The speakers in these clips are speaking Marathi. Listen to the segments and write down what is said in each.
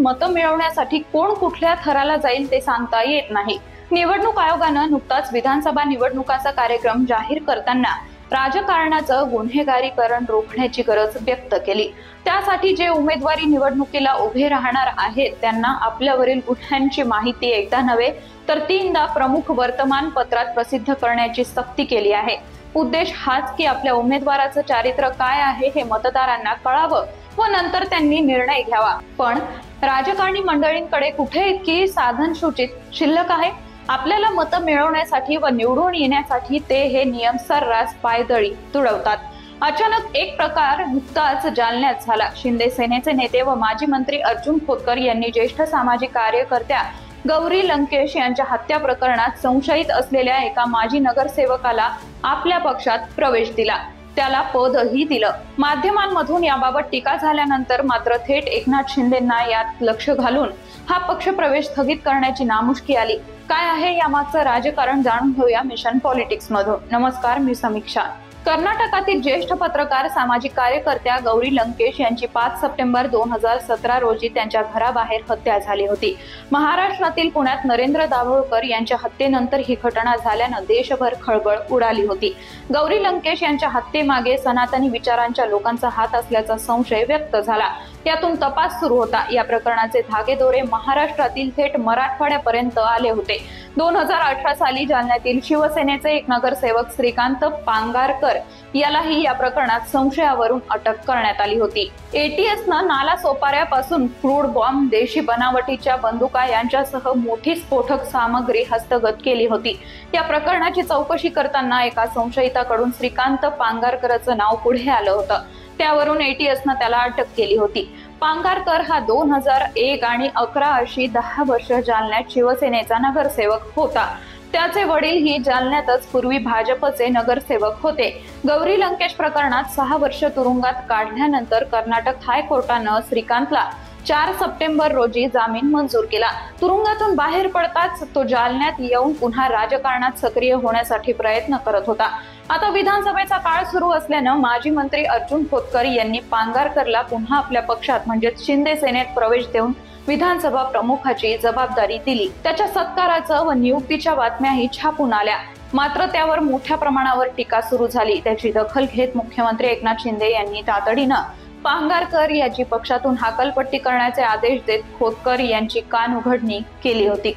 मतं मिळवण्यासाठी कोण कुठल्या थराला जाईल ते सांगता येत नाही। निवडणूक आयोगानं नुकताच विधानसभा निवडणुकांचा कार्यक्रम जाहीर करताना राजकारणाचं गुन्हेगारीकरण रोखण्याची गरज व्यक्त केली। त्यासाठी जे उमेदवारी निवडणुकीला उभे राहणार आहेत त्यांना आपल्यावरील गुन्ह्यांची माहिती एकदा नव्हे तर तीनदा प्रमुख वर्तमानपत्रात प्रसिद्ध करण्याची सक्ती केली आहे। उद्देश हाच की आपल्या उमेदवाराचं चारित्र्य काय आहे हे मतदारांना कळावं व नंतर त्यांनी निर्णय घ्यावा। पण राजकारणी मंडळींकडे कुठे इतकी साधनसूचित शिल्लक आहे? आपल्याला मतं मिळवण्यासाठी व निवडून येण्यासाठी ते हे नियम सर्रास पायदळी तुडवतात। अचानक एक प्रकार नुकताच जालन्यात झाला। शिंदे सेनेचे नेते व माजी मंत्री अर्जुन खोतकर यांनी ज्येष्ठ सामाजिक कार्यकर्त्या गौरी लंकेश यांच्या हत्या प्रकरणात संशयित असलेल्या एका माजी नगरसेवकाला आपल्या पक्षात प्रवेश दिला, त्याला पदही दिलं। माध्यमांमधून याबाबत टीका झाल्यानंतर मात्र थेट एकनाथ शिंदेंना यात लक्ष घालून हा पक्ष प्रवेश स्थगित करण्याची नामुष्की आली। काय आहे यामागचं राजकारण जाणून घेऊया मिशन पॉलिटिक्स मधून। नमस्कार, मी समीक्षा। कर्नाटकातील ज्येष्ठ पत्रकार सामाजिक कार्यकर्त्या गौरी लंकेश यांची 5 सप्टेंबर 2017 रोजी त्यांच्या घराबाहेर हत्या झाली होती। महाराष्ट्रातील पुण्यात नरेंद्र दाभोळकर यांच्या हत्येनंतर ही घटना झाल्यानं देशभर खळबळ उडाली होती। गौरी लंकेश यांच्या हत्येमागे सनातनी विचारांच्या लोकांचा हात असल्याचा संशय व्यक्त झाला। यातून तपास सुरू होता। या प्रकरणाचे धागेदोरे महाराष्ट्रातील थेट मराठवाड्यापर्यंत आले होते। 2018 साली जालन्यातील शिवसेनेचे एक नगरसेवक श्रीकांत पांगारकर यालाही या प्रकरणात संशयावरून अटक करण्यात आली होती। एटीएसनं नाला सोपाऱ्यापासून क्रूड बॉम्ब, देशी बनावटीच्या बंदुका यांच्यासह मोठी स्फोटक सामग्री हस्तगत केली होती। या प्रकरणाची चौकशी करताना एका संशयिताकडून श्रीकांत पांगारकरचं नाव पुढे आलं होतं। त्यावरून एटीएसनं त्याला अटक केली होती। पांगारकर हा 2001 आणि 11 अशी 10 वर्ष जालन्यात शिवसेनेचा नगरसेवक होता। त्याचे वडील ही जालन्यातच पूर्वी भाजपचे नगरसेवक होते। गौरी लंकेश प्रकरणात 6 वर्ष तुरुंगात काढल्यानंतर कर्नाटक हायकोर्टानं श्रीकांतला 4 सप्टेंबर रोजी जामीन मंजूर केला। तुरुंगातून बाहेर पडताच तो जालन्यात येऊन पुन्हा राजकारणात सक्रिय होण्यासाठी प्रयत्न करत होता। आता विधानसभेचा काळ सुरू असल्यानं माजी मंत्री अर्जुन खोतकर यांनी पांगारकरला पुन्हा आपल्या पक्षात म्हणजेच शिंदे सेनेत प्रवेश देऊन विधानसभा प्रमुखाची जबाबदारी दिली। त्याच्या सत्काराचं व नियुक्तीच्या बातम्याही छापून आल्या। मात्र त्यावर मोठ्या प्रमाणावर टीका सुरू झाली। त्याची दखल घेत मुख्यमंत्री एकनाथ शिंदे यांनी तातडीनं पांगारकर याची पक्षातून हाकलपट्टी करण्याचे आदेश देत खोतकर यांची कानउघडणी केली होती।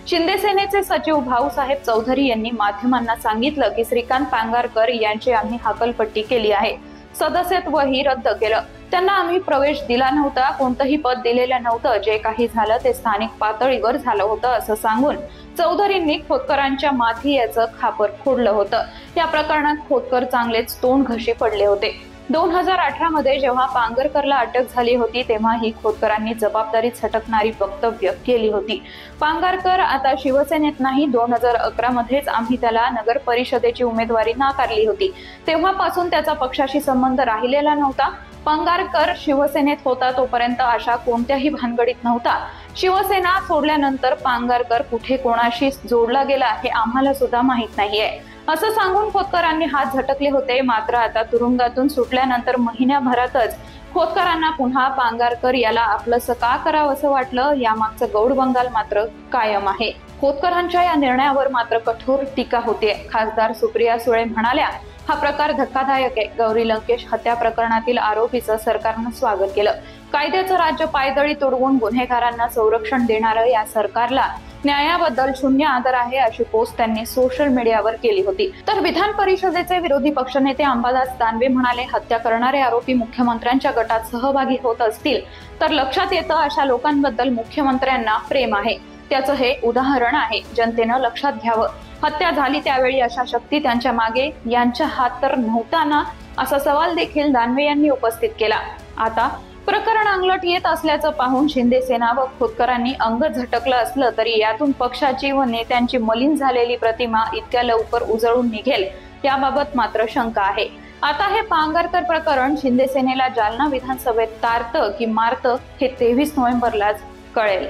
शिंदे सेनेचे सचिव भाऊसाहेब चौधरी यांनी माध्यमांना सांगितलं की श्रीकांत पांगारकर यांची आम्ही हाकलपट्टी केली आहे, सदस्यत्वही रद्द केलं, त्यांना आम्ही प्रवेश दिला नव्हता, कोणतंही पद दिलेलं नव्हतं, जे काही झालं ते स्थानिक पातळीवर झालं होतं असं सांगून चौधरींनी खोतकरांच्या माथी याचं खापर फोडलं होतं। या प्रकरणात खोतकर चांगलेच तोंड घशी पडले होते। 2018 मध्ये जेव्हा पांगारकरला अटक झाली होती तेव्हा ही खोतकरांनी जबाबदारी झटकणारी वक्तव्य केली होती। पांगारकर आता शिवसेनेत नाही। 2011 मध्येच आम्ही त्याला नगर परिषदेची उमेदवारी नाकारली होती। तेव्हापासून त्याचा पक्षाशी संबंध राहिलेला नव्हता। पांगारकर शिवसेनेत होता तोपर्यंत अशा कोणत्याही भानगडीत नव्हता। शिवसेना सोडल्यानंतर पांगारकर कुठे कोणाशी जोडला गेला हे आम्हाला सुद्धा माहित नाहीये असं सांगून खोतकरांनी हात झटकले होते। मात्र आता तुरुंगातून सुटल्यानंतर महिन्याभरातच खोतकरांना पुन्हा पांगारकर याला आपलंसं का करावं असं वाटलं, यामागचं गौडबंगाल मात्र कायम आहे। खोतकरांच्या या निर्णयावर मात्र कठोर टीका होते। खासदार सुप्रिया सुळे म्हणाल्या, हा प्रकार धक्कादायक आहे। गौरी लंकेश हत्या प्रकरणातील आरोपीचं सरकारनं स्वागत केलं। कायद्याचं राज्य पायदळी तुडवून गुन्हेगारांना संरक्षण देणारं या सरकारला न्यायाबद्दल शून्य आदर आहे अशी पोस्ट त्यांनी सोशल मीडियावर केली होती। तर विधान परिषदेचे विरोधी पक्षनेते अंबादास दानवे म्हणाले, हत्या करणारे आरोपी मुख्यमंत्र्यांच्या गटात सहभागी होत असतील तर लक्षात येतं अशा लोकांबद्दल मुख्यमंत्र्यांना प्रेम आहे। त्याचं हे उदाहरण आहे। जनतेनं लक्षात घ्यावं। हत्या झाली त्यावेळी अशा शक्ती त्यांच्या मागे यांच्या हात तर नव्हता ना, असा सवाल देखील दानवे यांनी उपस्थित केला। आता प्रकरण अंगलट येत असल्याचं पाहून शिंदे सेना व खोतकरांनी अंग झटकलं असलं तरी यातून पक्षाची व नेत्यांची मलिन झालेली प्रतिमा इतक्या लवकर उजळून निघेल याबाबत मात्र शंका आहे। आता हे पांगारकर प्रकरण शिंदे सेनेला जालना विधानसभेत तारतं की मारतं हे 23 नोव्हेंबरलाच कळेल।